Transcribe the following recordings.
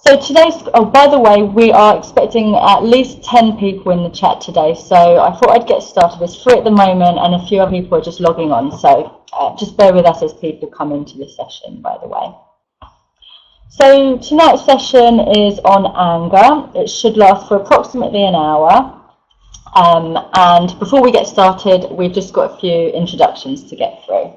So today's, oh, by the way, we are expecting at least 10 people in the chat today. So I thought I'd get started. There's 3 at the moment and a few other people are just logging on. So just bear with us as people come into the session, by the way. So tonight's session is on anger. It should last for approximately an hour. And before we get started, we've just got a few introductions to get through.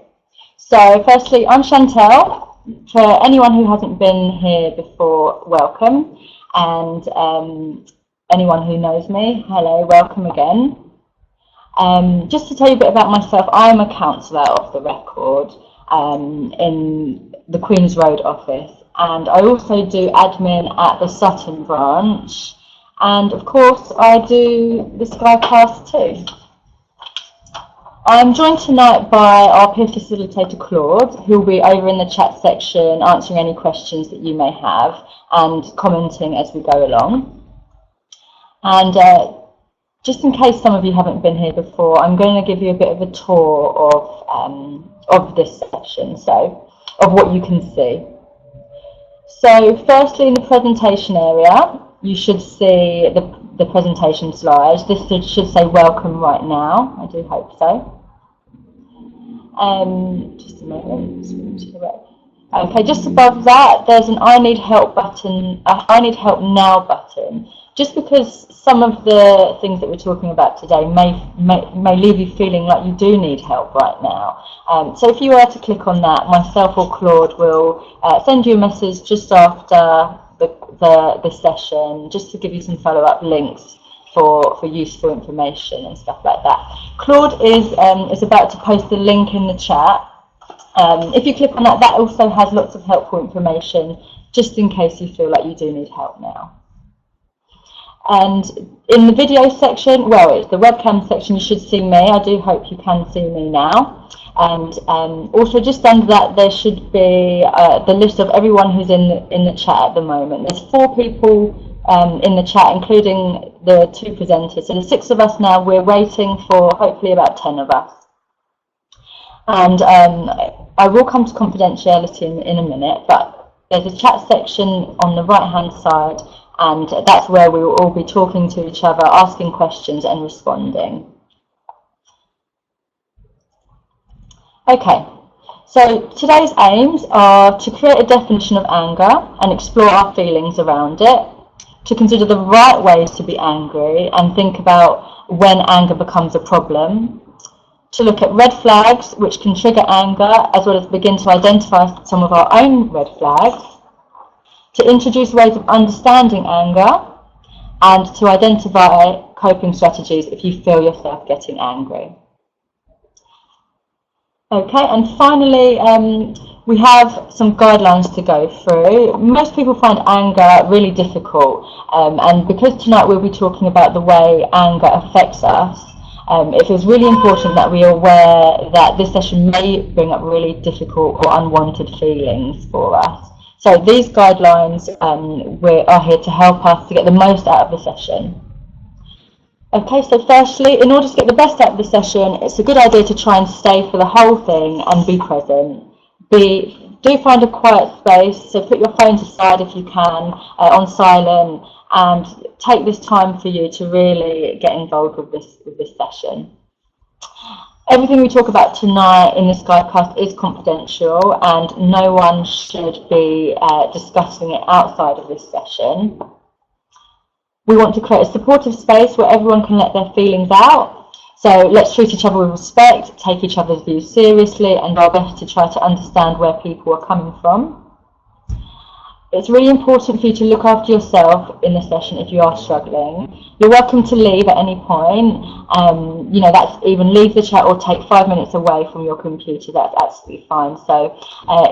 So firstly, I'm Chantel. For anyone who hasn't been here before, welcome. And anyone who knows me, hello, welcome again. Just to tell you a bit about myself, I am a counsellor off the record in the Queen's Road office. And I also do admin at the Sutton branch. And of course, I do the Skycast too. I'm joined tonight by our peer facilitator, Claude, who will be over in the chat section answering any questions that you may have and commenting as we go along. And just in case some of you haven't been here before, I'm going to give you a bit of a tour of this section, so of what you can see. So firstly, in the presentation area, you should see the presentation slides. This should say welcome right now. I do hope so. Just a moment. Okay, just above that, there's an I need help button, I need help now button. Just because some of the things that we're talking about today may leave you feeling like you do need help right now. So if you were to click on that, myself or Claude will send you a message just after the session, just to give you some follow-up links for useful information and stuff like that. Claude is about to post the link in the chat. If you click on that, that also has lots of helpful information, just in case you feel like you do need help now. And in the video section, well, it's the webcam section, you should see me. I do hope you can see me now. And also just under that, there should be the list of everyone who's in the chat at the moment. There's 4 people in the chat, including the 2 presenters. So there's 6 of us now. We're waiting for hopefully about 10 of us. And I will come to confidentiality in a minute, but there's a chat section on the right-hand side, and that's where we will all be talking to each other, asking questions and responding. Okay, so today's aims are to create a definition of anger and explore our feelings around it, to consider the right ways to be angry and think about when anger becomes a problem, to look at red flags which can trigger anger, as well as begin to identify some of our own red flags, to introduce ways of understanding anger, and to identify coping strategies if you feel yourself getting angry. Okay, and finally, we have some guidelines to go through. Most people find anger really difficult, and because tonight we'll be talking about the way anger affects us, it is really important that we are aware that this session may bring up really difficult or unwanted feelings for us. So these guidelines are here to help us to get the most out of the session. Okay, so firstly, in order to get the best out of the session, it's a good idea to try and stay for the whole thing and be present. Do find a quiet space, so put your phones aside if you can, on silent, and take this time for you to really get involved with this session. Everything we talk about tonight in this Skycast is confidential, and no one should be discussing it outside of this session. We want to create a supportive space where everyone can let their feelings out. So let's treat each other with respect, take each other's views seriously, and do our best to try to understand where people are coming from. It's really important for you to look after yourself in the session if you are struggling. You're welcome to leave at any point. That's even leave the chat or take 5 minutes away from your computer. That's absolutely fine. So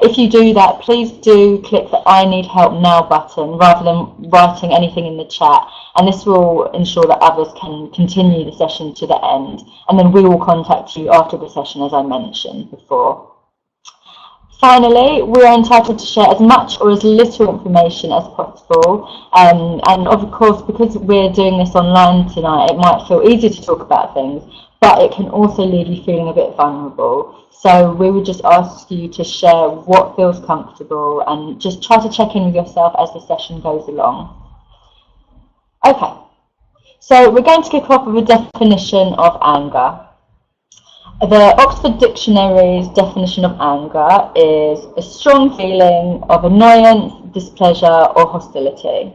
if you do that, please do click the I need help now button rather than writing anything in the chat. And this will ensure that others can continue the session to the end. And then we will contact you after the session, as I mentioned before. Finally, we are entitled to share as much or as little information as possible. And of course, because we're doing this online tonight, it might feel easier to talk about things. but it can also leave you feeling a bit vulnerable. So we would just ask you to share what feels comfortable and just try to check in with yourself as the session goes along. Okay, so we're going to kick off with a definition of anger. The Oxford Dictionary's definition of anger is a strong feeling of annoyance, displeasure, or hostility.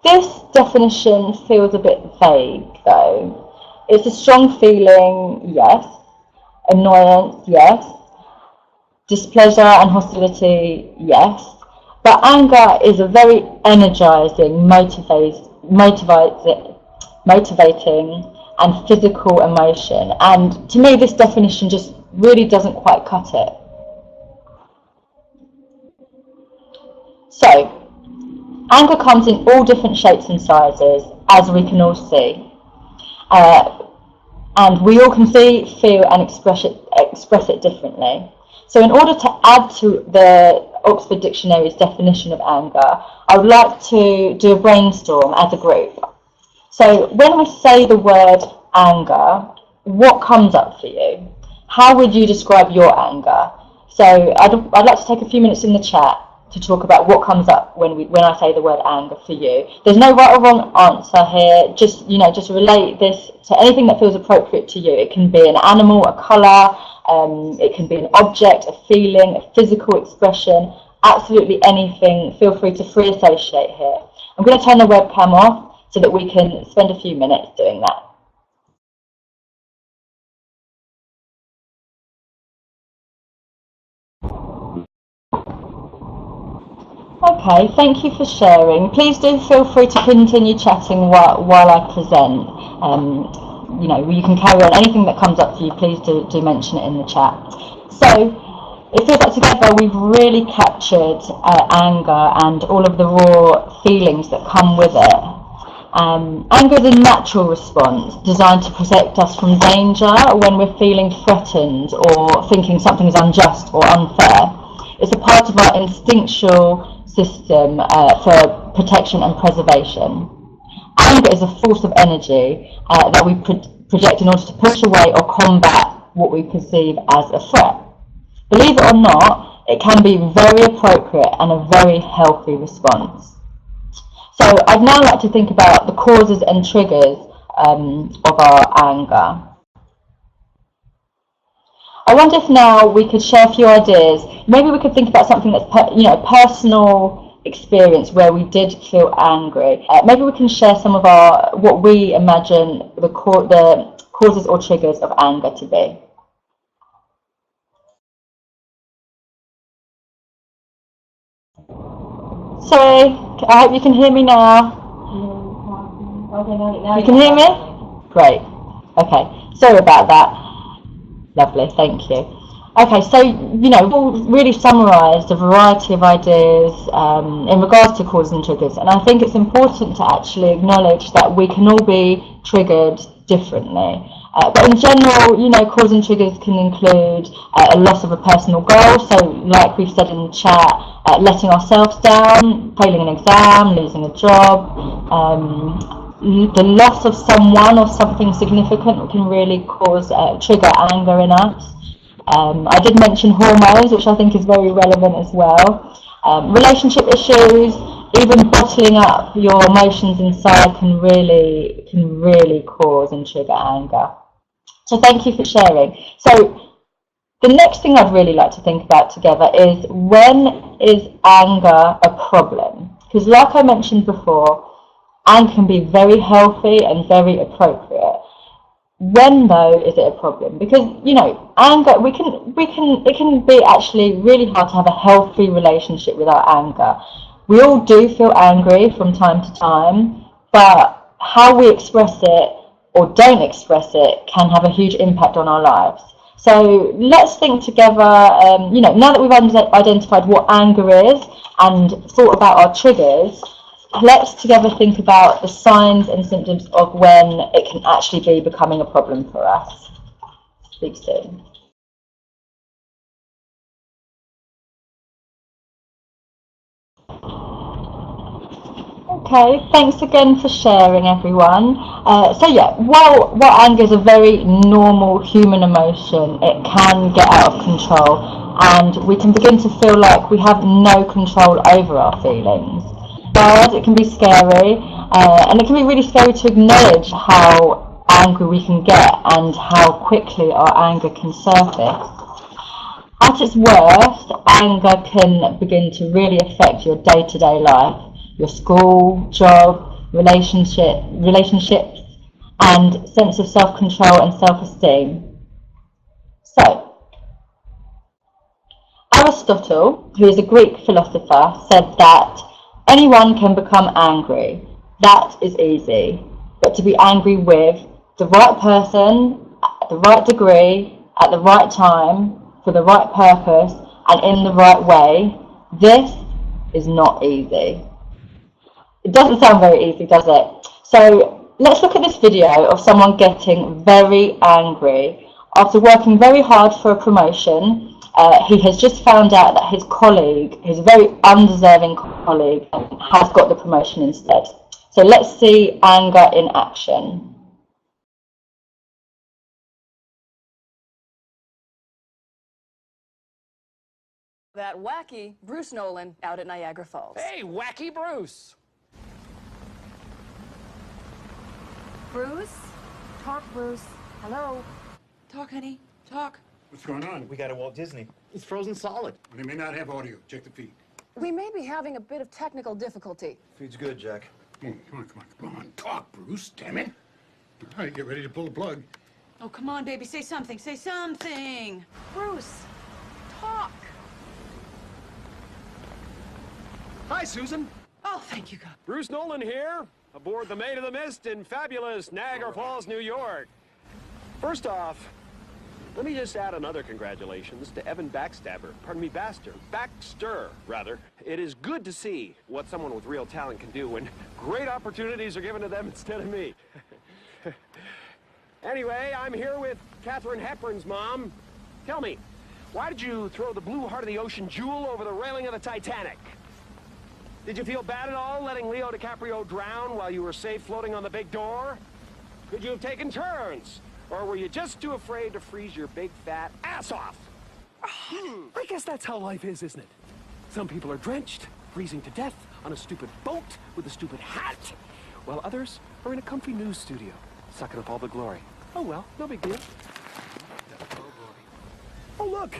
This definition feels a bit vague, though. It's a strong feeling, yes. Annoyance, yes. Displeasure and hostility, yes. But anger is a very energizing, motivating and physical emotion. And to me, this definition just really doesn't quite cut it. So, anger comes in all different shapes and sizes, as we can all see. And we all can see, feel and express it differently. So in order to add to the Oxford Dictionary's definition of anger, I would like to do a brainstorm as a group. So when we say the word anger, what comes up for you? How would you describe your anger? So I'd like to take a few minutes in the chat to talk about what comes up when I say the word anger for you. There's no right or wrong answer here. Just relate this to anything that feels appropriate to you. It can be an animal, a colour, it can be an object, a feeling, a physical expression, absolutely anything. Feel free to free associate here. I'm going to turn the webcam off so that we can spend a few minutes doing that. Okay, thank you for sharing. Please do feel free to continue chatting while I present. You can carry on. Anything that comes up for you, please do mention it in the chat. So, it feels like together we've really captured anger and all of the raw feelings that come with it. Anger is a natural response designed to protect us from danger when we're feeling threatened or thinking something is unjust or unfair. It's a part of our instinctual system for protection and preservation. Anger is a force of energy that we project in order to push away or combat what we perceive as a threat. Believe it or not, it can be very appropriate and a very healthy response. So I'd now like to think about the causes and triggers of our anger. I wonder if now we could share a few ideas. Maybe we could think about something that's personal experience where we did feel angry. Maybe we can share some of what we imagine the causes or triggers of anger to be. Sorry, I hope you can hear me now. You can hear me? Great. Okay, sorry about that. Lovely, thank you. Okay, so, we've really summarised a variety of ideas in regards to causes and triggers, and I think it's important to actually acknowledge that we can all be triggered differently. But in general, causes and triggers can include a loss of a personal goal, so like we've said in the chat, letting ourselves down, failing an exam, losing a job, the loss of someone or something significant can really trigger anger in us. I did mention hormones, which I think is very relevant as well. Relationship issues, even bottling up your emotions inside can really cause and trigger anger. So thank you for sharing. So the next thing I'd really like to think about together is, when is anger a problem? Because like I mentioned before, anger can be very healthy and very appropriate. When though is it a problem? Because anger, it can be actually really hard to have a healthy relationship with our anger. We all do feel angry from time to time, but how we express it or don't express it can have a huge impact on our lives. So let's think together, now that we've identified what anger is and thought about our triggers, let's together think about the signs and symptoms of when it can actually be becoming a problem for us. Speak soon. Okay, thanks again for sharing, everyone. So yeah, while anger is a very normal human emotion, it can get out of control, and we can begin to feel like we have no control over our feelings. But it can be scary, and it can be really scary to acknowledge how angry we can get and how quickly our anger can surface. At its worst, anger can begin to really affect your day-to-day life, your school, job, relationships, and sense of self-control and self-esteem. So, Aristotle, who is a Greek philosopher, said that anyone can become angry. That is easy. But to be angry with the right person, at the right degree, at the right time, for the right purpose, and in the right way, this is not easy. It doesn't sound very easy, does it? So let's look at this video of someone getting very angry after working very hard for a promotion. He has just found out that his colleague, his very undeserving colleague, has got the promotion instead. So let's see anger in action. That wacky Bruce Nolan out at Niagara Falls. Hey, wacky Bruce! Bruce? Talk, Bruce. Hello? Talk, honey. Talk. What's going on? We got a Walt Disney. It's frozen solid. They may not have audio. Check the feed. We may be having a bit of technical difficulty. Feed's good, Jack. Come on. Talk, Bruce. Damn it. All right, get ready to pull the plug. Oh, come on, baby. Say something. Say something. Bruce, talk. Hi, Susan. Oh, thank you, God. Bruce Nolan here, aboard the Maid of the Mist in fabulous Niagara Falls, New York. First off, let me just add another congratulations to Evan Baxter. Baxter, rather. It is good to see what someone with real talent can do when great opportunities are given to them instead of me. Anyway, I'm here with Katharine Hepburn's mom. Tell me, why did you throw the blue heart of the ocean jewel over the railing of the Titanic? Did you feel bad at all letting Leo DiCaprio drown while you were safe floating on the big door? Could you have taken turns? Or were you just too afraid to freeze your big fat ass off? I guess that's how life is, isn't it? Some people are drenched, freezing to death on a stupid boat with a stupid hat, while others are in a comfy news studio, sucking up all the glory. Oh well, no big deal. Oh look,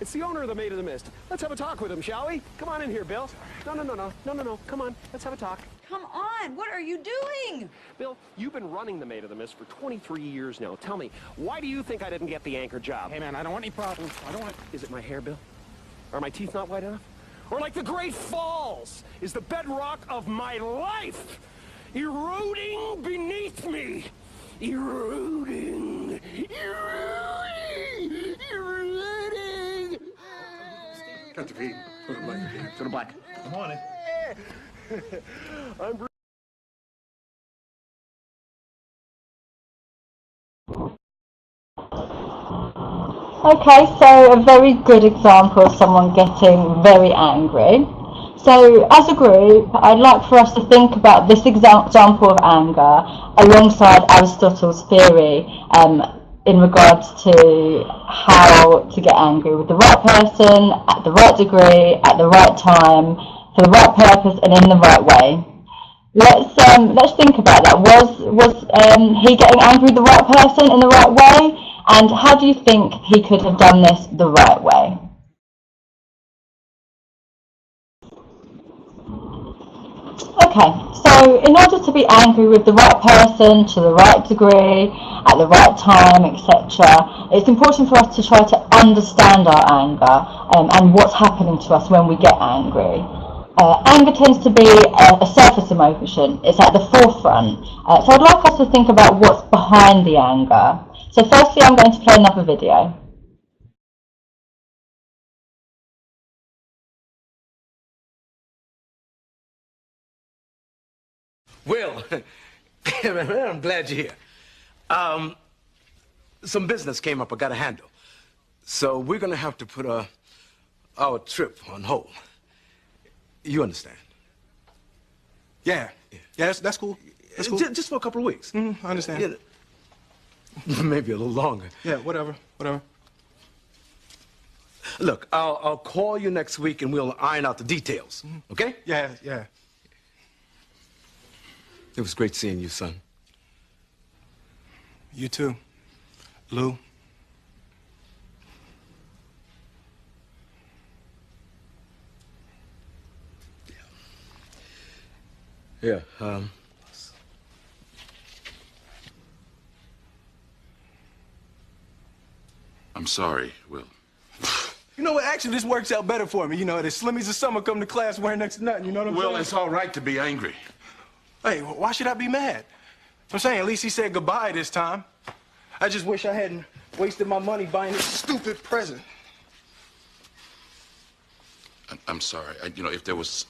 it's the owner of the Maid of the Mist. Let's have a talk with him, shall we? Come on in here, Bill. No. Come on, let's have a talk. Come on. What are you doing? Bill, you've been running the Maid of the Mist for 23 years now. Tell me, why do you think I didn't get the anchor job? Hey, man, I don't want any problems. I don't want... Is it my hair, Bill? Are my teeth not white enough? Or like the Great Falls is the bedrock of my life, eroding beneath me. Eroding. Cut the feed. Go to black again. Go to black. Come on in. I'm Bruce. Okay, so a very good example of someone getting very angry. So as a group, I'd like for us to think about this example of anger alongside Aristotle's theory in regards to how to get angry with the right person, at the right degree, at the right time, for the right purpose and in the right way. Let's think about that. Was he getting angry with the right person in the right way? And how do you think he could have done this the right way? Okay, so in order to be angry with the right person, to the right degree, at the right time, etc., it's important for us to try to understand our anger and what's happening to us when we get angry. Anger tends to be a surface emotion. It's at the forefront. So I'd like us to think about what's behind the anger. So firstly, I'm going to play another video. Well, I'm glad you're here. Some business came up I got to handle. So we're going to have to put our trip on hold. You understand? Yeah. Yeah, that's cool. That's cool. Just for a couple of weeks. I understand. Yeah. Maybe a little longer. Yeah, whatever. Look, I'll call you next week and we'll iron out the details. Okay? Yeah. It was great seeing you, son. You too, Lou. Yeah, I'm sorry, Will. You know what? Actually, this works out better for me. You know, the slimmies of summer come to class wearing next to nothing. You know what I'm saying? Will, it's all right to be angry. Hey, why should I be mad? I'm saying at least he said goodbye this time. I just wish I hadn't wasted my money buying this stupid present. I'm sorry. You know, if there was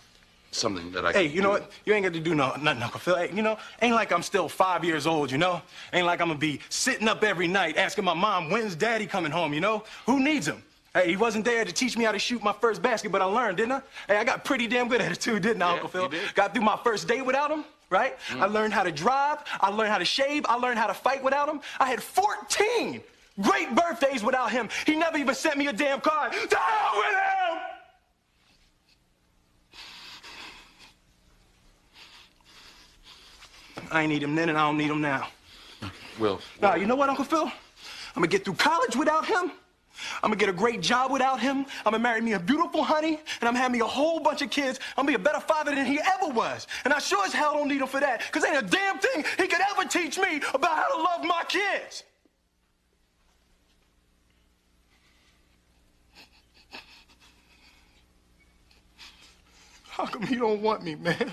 something that I Hey, could you know do. what? You ain't got to do nothing, Uncle Phil. Hey, you know, ain't like I'm still 5 years old, you know? Ain't like I'm gonna be sitting up every night asking my mom, when's Daddy coming home, you know? Who needs him? Hey, he wasn't there to teach me how to shoot my first basket, but I learned, didn't I? Hey, I got pretty damn good at it too, didn't I, Uncle Phil? You did. Got through my first day without him, right? I learned how to drive, I learned how to shave, I learned how to fight without him. I had 14 great birthdays without him. He never even sent me a damn card. To hell with him! I ain't need him then and I don't need him now. Will. Nah, you know what, Uncle Phil? I'm gonna get through college without him. I'm gonna get a great job without him. I'm gonna marry me a beautiful honey, and I'm gonna have me a whole bunch of kids. I'm gonna be a better father than he ever was. And I sure as hell don't need him for that, because ain't a damn thing he could ever teach me about how to love my kids. How come he don't want me, man?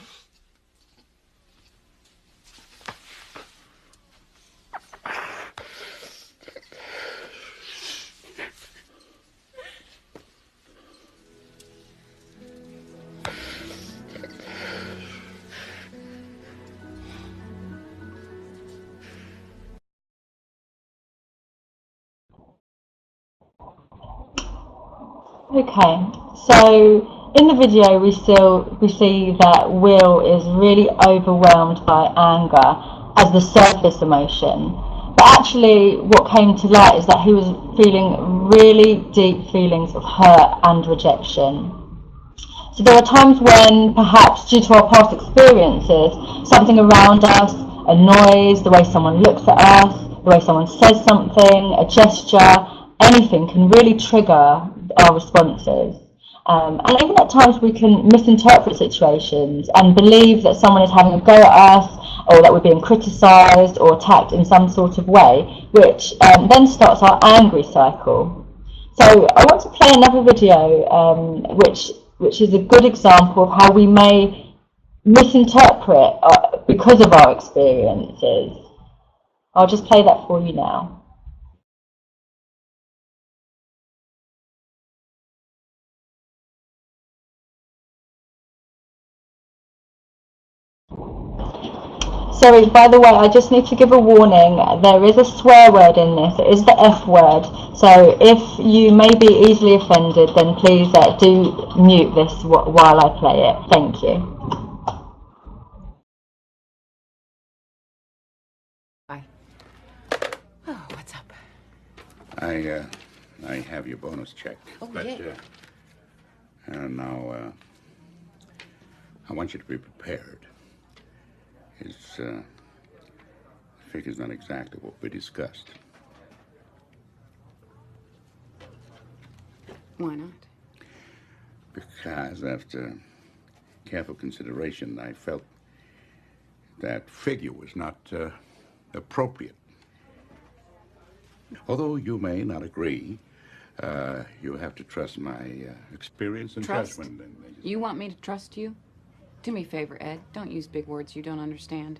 Okay, so in the video we see that Will is really overwhelmed by anger as the surface emotion, but actually what came to light is that he was feeling really deep feelings of hurt and rejection. So there are times when, perhaps due to our past experiences, something around us, a noise, the way someone looks at us, the way someone says something, a gesture, anything can really trigger our responses. And even at times we can misinterpret situations and believe that someone is having a go at us, or that we're being criticised or attacked in some sort of way, which then starts our angry cycle. So I want to play another video which is a good example of how we may misinterpret because of our experiences. I'll just play that for you now. Sorry, by the way, I just need to give a warning. There is a swear word in this. It is the F word. So if you may be easily offended, then please do mute this while I play it. Thank you. Hi. Oh, what's up? I have your bonus check. Oh, but, yeah. Now, I want you to be prepared. His figure's not exactly what we discussed. Why not? Because after careful consideration, I felt that figure was not appropriate. Although you may not agree, you have to trust my experience and Trust? judgment. You want me to trust you? Do me a favor, Ed. Don't use big words you don't understand.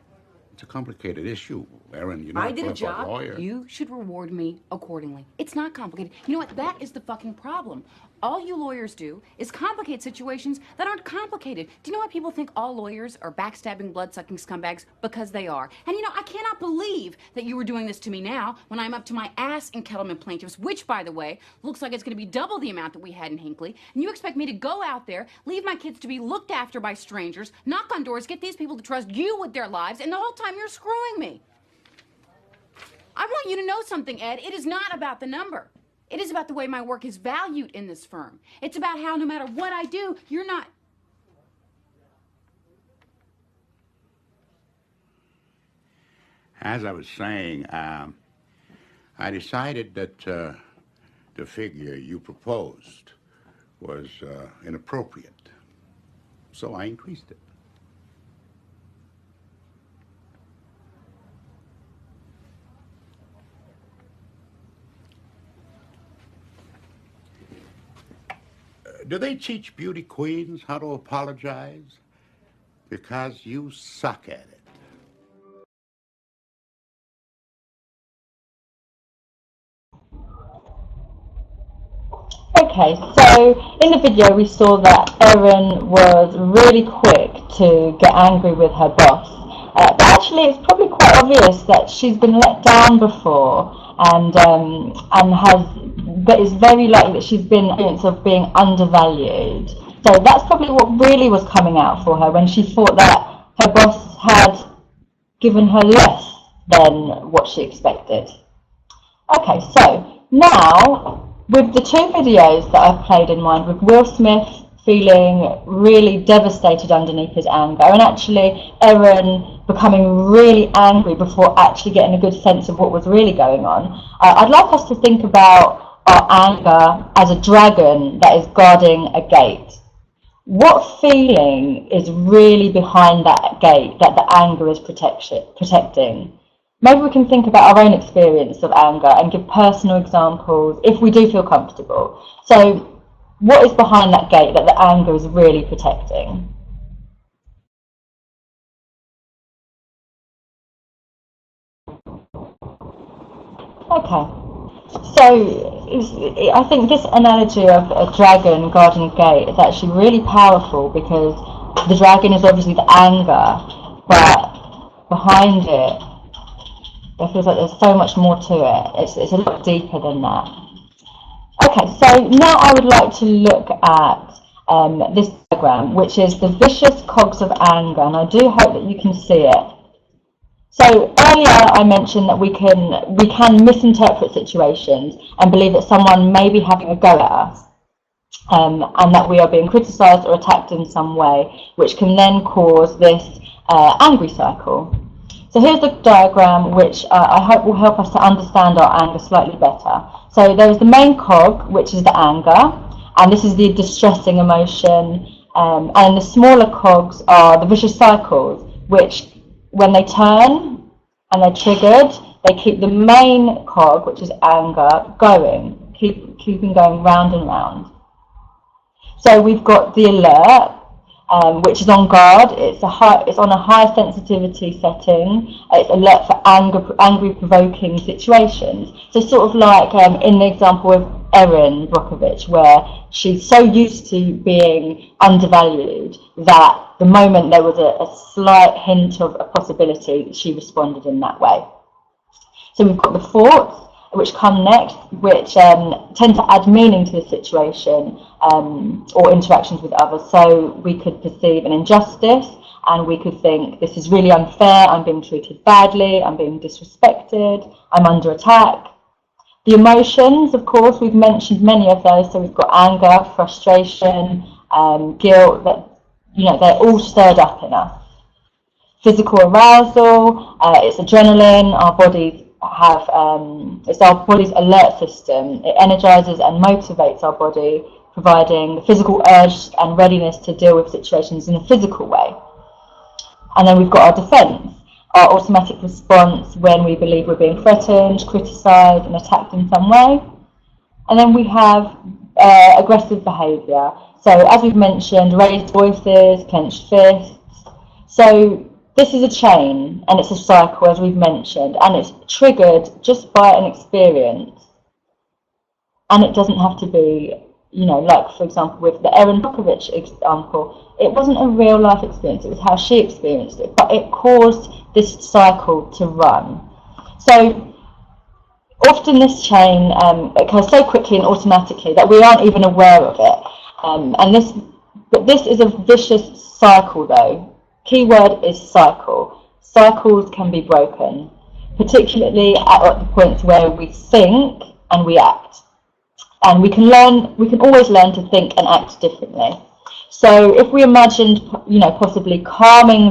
It's a complicated issue. Erin, you're If not I did a a job, lawyer. you should reward me accordingly. It's not complicated. You know what? That is the fucking problem. All you lawyers do is complicate situations that aren't complicated. Do you know why people think all lawyers are backstabbing, blood-sucking scumbags? Because they are. And you know, I cannot believe that you were doing this to me now when I'm up to my ass in Kettleman plaintiffs, which, by the way, looks like it's going to be double the amount that we had in Hinckley. And you expect me to go out there, leave my kids to be looked after by strangers, knock on doors, get these people to trust you with their lives, and the whole time you're screwing me. I want you to know something, Ed. It is not about the number. It is about the way my work is valued in this firm. It's about how no matter what I do, you're not... As I was saying, I decided that the figure you proposed was inappropriate, so I increased it. Do they teach beauty queens how to apologize? Because you suck at it. Okay, so in the video we saw that Erin was really quick to get angry with her boss. But actually it's probably quite obvious that she's been let down before and but it's very likely that she's been evidence of being undervalued. So that's probably what really was coming out for her when she thought that her boss had given her less than what she expected. Okay, so now with the two videos that I've played in mind, with Will Smith feeling really devastated underneath his anger, and actually Erin becoming really angry before actually getting a good sense of what was really going on, I'd like us to think about our anger as a dragon that is guarding a gate. What feeling is really behind that gate that the anger is protecting? Maybe we can think about our own experience of anger and give personal examples if we do feel comfortable. So what is behind that gate that the anger is really protecting? Okay, so I think this analogy of a dragon guarding a gate is actually really powerful because the dragon is obviously the anger, but behind it, it feels like there's so much more to it. It's a lot deeper than that. Okay, so now I would like to look at this diagram, which is the vicious cogs of anger, and I do hope that you can see it. So earlier I mentioned that we can misinterpret situations and believe that someone may be having a go at us, and that we are being criticised or attacked in some way, which can then cause this angry cycle. So here's the diagram which I hope will help us to understand our anger slightly better. So there's the main cog, which is the anger, and this is the distressing emotion, and the smaller cogs are the vicious cycles, which when they turn and they're triggered, they keep the main cog, which is anger, going, keeping going round and round. So we've got the alert, which is on guard. It's on a high sensitivity setting. It's alert for angry provoking situations. So sort of like in the example of Erin Brockovich, where she's so used to being undervalued that the moment there was a slight hint of a possibility, she responded in that way. So we've got the thoughts, which come next, which tend to add meaning to the situation or interactions with others. So we could perceive an injustice and we could think, this is really unfair, I'm being treated badly, I'm being disrespected, I'm under attack. The emotions, of course, we've mentioned many of those. So we've got anger, frustration, guilt, that, you know, they're all stirred up in us. Physical arousal, it's adrenaline, our bodies have, it's our body's alert system. It energizes and motivates our body, providing the physical urge and readiness to deal with situations in a physical way. And then we've got our defense, our automatic response when we believe we're being threatened, criticized and attacked in some way. And then we have aggressive behavior. So as we've mentioned, raised voices, clenched fists. So This is a chain, and it's a cycle, as we've mentioned, and it's triggered just by an experience. And it doesn't have to be, like, for example, with the Erin Brockovich example, it wasn't a real life experience, it was how she experienced it, but it caused this cycle to run. So often this chain occurs so quickly and automatically that we aren't even aware of it. But this is a vicious cycle, though. Keyword is cycle. Cycles can be broken, particularly at the points where we think and we act. And we can always learn to think and act differently. So if we imagined, possibly calming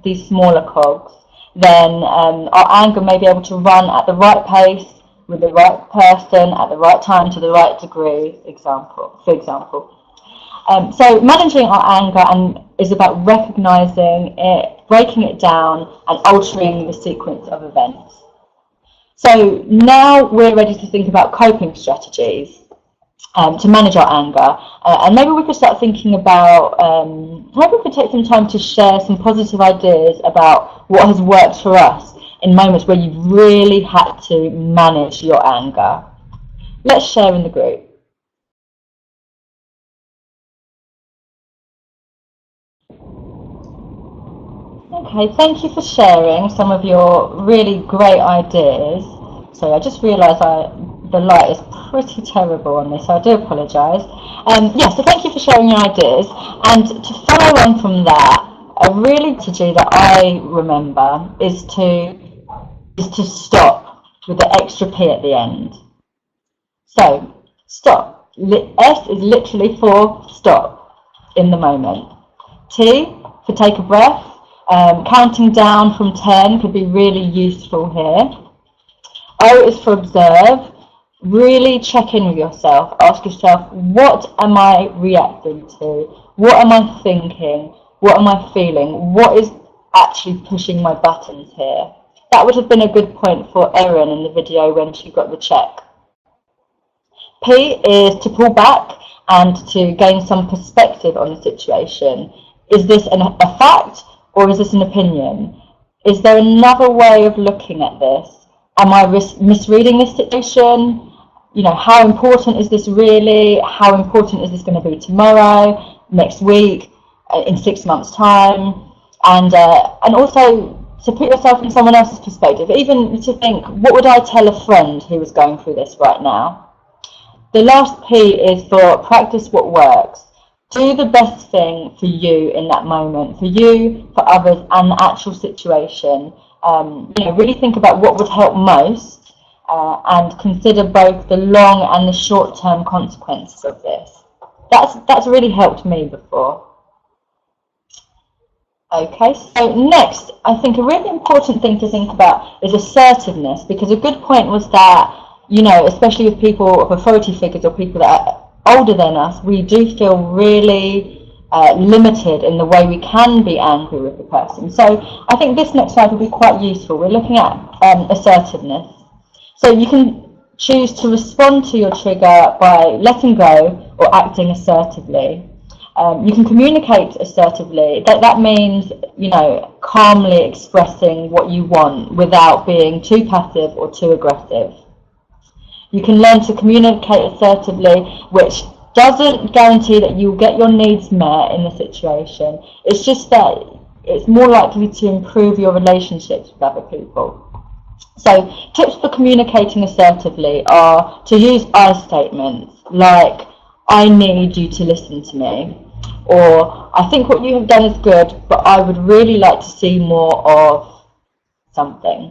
these smaller cogs, then our anger may be able to run at the right pace, with the right person, at the right time, to the right degree, for example. So managing our anger is about recognizing it, breaking it down, and altering the sequence of events. So now we're ready to think about coping strategies to manage our anger. And maybe we could start thinking about, maybe we could take some time to share some positive ideas about what has worked for us in moments where you've really had to manage your anger. Let's share in the group. Okay, thank you for sharing some of your really great ideas. Sorry, I just realised the light is pretty terrible on this, so I do apologise. So thank you for sharing your ideas. And to follow on from that, a really strategy that I remember is to stop with the extra P at the end. So, stop. S is literally for stop, in the moment. T for take a breath. Counting down from 10 could be really useful here. O is for observe. Really check in with yourself. Ask yourself, what am I reacting to? What am I thinking? What am I feeling? What is actually pushing my buttons here? That would have been a good point for Erin in the video when she got the check. P is to pull back and to gain some perspective on the situation. Is this a fact? Or is this an opinion? Is there another way of looking at this? Am I misreading this situation? How important is this really? How important is this going to be tomorrow, next week, in 6 months' time? And also to put yourself in someone else's perspective, even to think, what would I tell a friend who was going through this right now? The last P is for practice what works. Do the best thing for you in that moment, for you, for others, and the actual situation. Really think about what would help most, and consider both the long and the short-term consequences of this. That's really helped me before. Okay, so next, I think a really important thing to think about is assertiveness, because a good point was that, especially with people of authority figures or people that are older than us, we do feel really limited in the way we can be angry with the person. So I think this next slide will be quite useful. We're looking at assertiveness. So you can choose to respond to your trigger by letting go or acting assertively. You can communicate assertively. That means, calmly expressing what you want without being too passive or too aggressive. You can learn to communicate assertively, which doesn't guarantee that you'll get your needs met in the situation. It's just that it's more likely to improve your relationships with other people. So tips for communicating assertively are to use I statements like, I need you to listen to me, or I think what you have done is good, but I would really like to see more of something.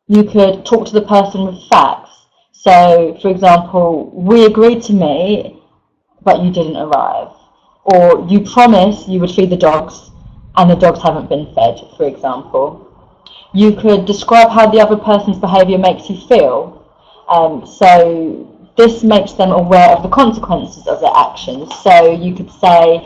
You could talk to the person with facts. So, for example, we agreed to meet, but you didn't arrive. Or you promised you would feed the dogs, and the dogs haven't been fed, for example. You could describe how the other person's behaviour makes you feel. So this makes them aware of the consequences of their actions. So you could say,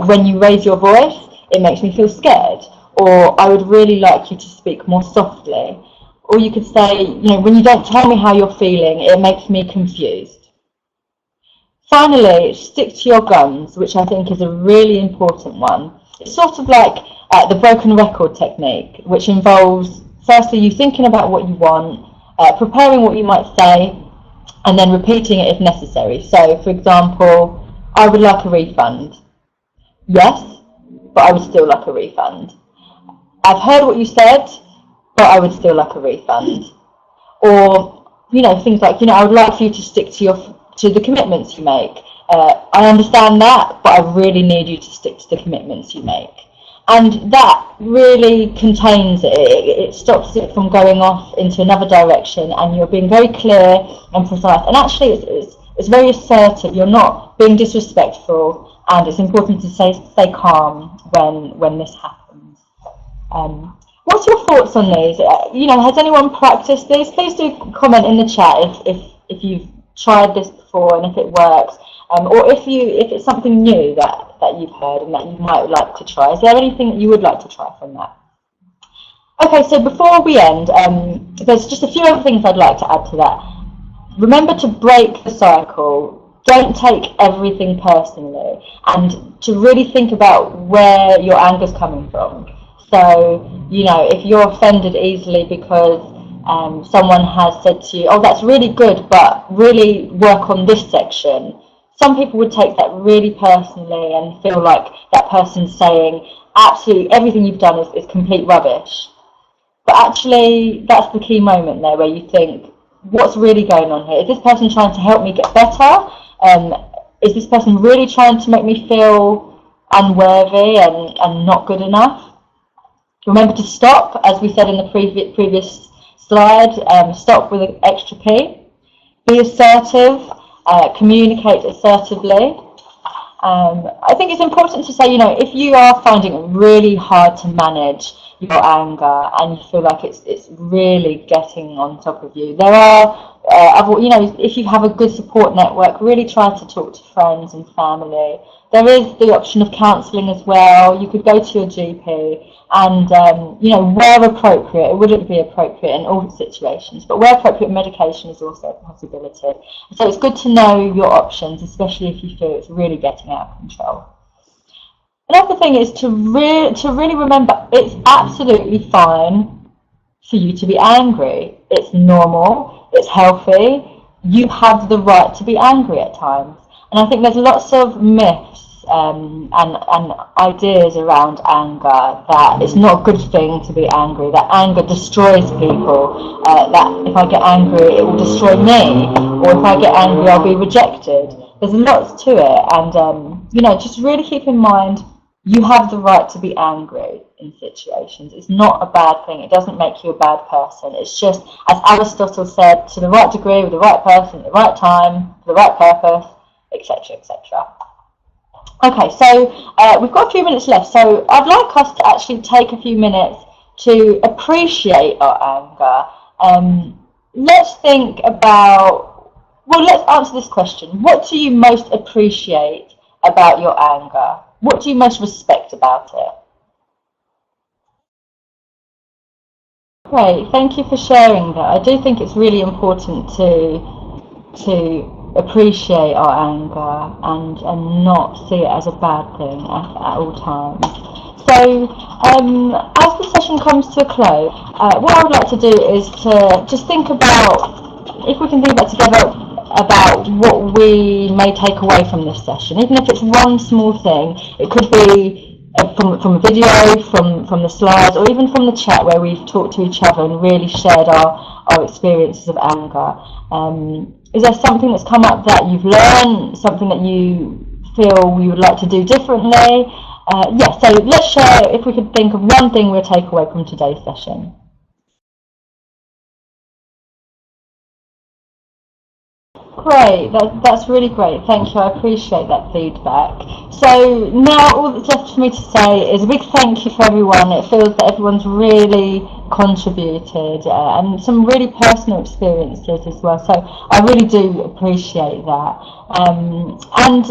when you raise your voice, it makes me feel scared. Or I would really like you to speak more softly. Or you could say, when you don't tell me how you're feeling, it makes me confused. Finally, stick to your guns, which I think is a really important one. It's sort of like the broken record technique, which involves firstly you thinking about what you want, preparing what you might say, and then repeating it if necessary. So, for example, I would like a refund. Yes, but I would still like a refund. I've heard what you said, but I would still like a refund. Or, things like, I would like for you to stick to the commitments you make. I understand that, but I really need you to stick to the commitments you make. And that really contains it. It stops it from going off into another direction, and you're being very clear and precise. And actually, it's very assertive. You're not being disrespectful, and it's important to stay calm when this happens. What's your thoughts on these? Has anyone practiced these? Please do comment in the chat if you've tried this before and if it works, or if it's something new that you've heard and that you might like to try. Is there anything that you would like to try from that? Okay, so before we end, there's just a few other things I'd like to add to that. Remember to break the cycle. Don't take everything personally, and to really think about where your anger's coming from. So, if you're offended easily because someone has said to you, oh, that's really good, but really work on this section. Some people would take that really personally and feel like that person's saying absolutely everything you've done is complete rubbish. But actually, that's the key moment there where you think, what's really going on here? Is this person trying to help me get better? Is this person really trying to make me feel unworthy and not good enough? Remember to stop, as we said in the previous slide, stop with an extra P. Be assertive, communicate assertively. I think it's important to say, if you are finding it really hard to manage your anger and you feel like it's really getting on top of you, there are, if you have a good support network, really try to talk to friends and family. There is the option of counselling as well. You could go to your GP and, where appropriate, it wouldn't be appropriate in all situations, but where appropriate, medication is also a possibility. So it's good to know your options, especially if you feel it's really getting out of control. Another thing is to really remember it's absolutely fine for you to be angry. It's normal, it's healthy. You have the right to be angry at times. And I think there's lots of myths and ideas around anger, that it's not a good thing to be angry, that anger destroys people, that if I get angry it will destroy me, or if I get angry I'll be rejected. There's lots to it, and just really keep in mind you have the right to be angry in situations. It's not a bad thing. It doesn't make you a bad person. It's just, as Aristotle said, to the right degree, with the right person, at the right time, for the right purpose, etc., etc. Okay, so we've got a few minutes left, so I'd like us to actually take a few minutes to appreciate our anger. Let's think about, let's answer this question. What do you most appreciate about your anger? What do you most respect about it? Great, thank you for sharing that. I do think it's really important to appreciate our anger and not see it as a bad thing at all times. So, as the session comes to a close, what I would like to do is to just think about, if we can think about together, about what we may take away from this session. Even if it's one small thing, it could be from a video, from the slides, or even from the chat where we've talked to each other and really shared our experiences of anger. Is there something that's come up that you've learned, something that you feel you would like to do differently? Yeah, so let's share, if we could think of one thing we'll take away from today's session. Great, that's really great, thank you, I appreciate that feedback. So now all that's left for me to say is a big thank you for everyone. It feels that everyone's really contributed and some really personal experiences as well, so I really do appreciate that. And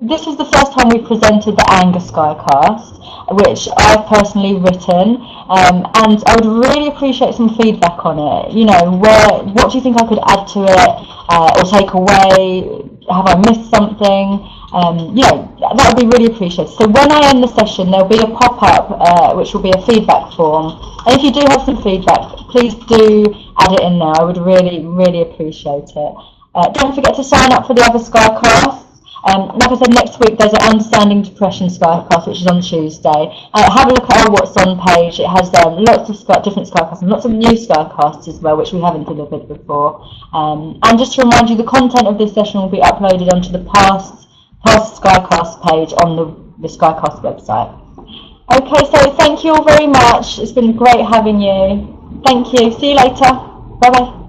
this is the first time we presented the Anger Skycast, which I've personally written, and I would really appreciate some feedback on it. What do you think I could add to it, or take away? have I missed something? That would be really appreciated. So when I end the session, there'll be a pop-up which will be a feedback form. And if you do have some feedback, please do add it in there. I would really, really appreciate it. Don't forget to sign up for the other Skycasts. Like I said, next week there's an Understanding Depression Skycast, which is on Tuesday. Have a look at our What's On page. It has lots of different Skycasts and lots of new Skycasts as well, which we haven't delivered before. And just to remind you, the content of this session will be uploaded onto the past Skycast page on the Skycast website. Okay, so thank you all very much. It's been great having you. Thank you. See you later. Bye-bye.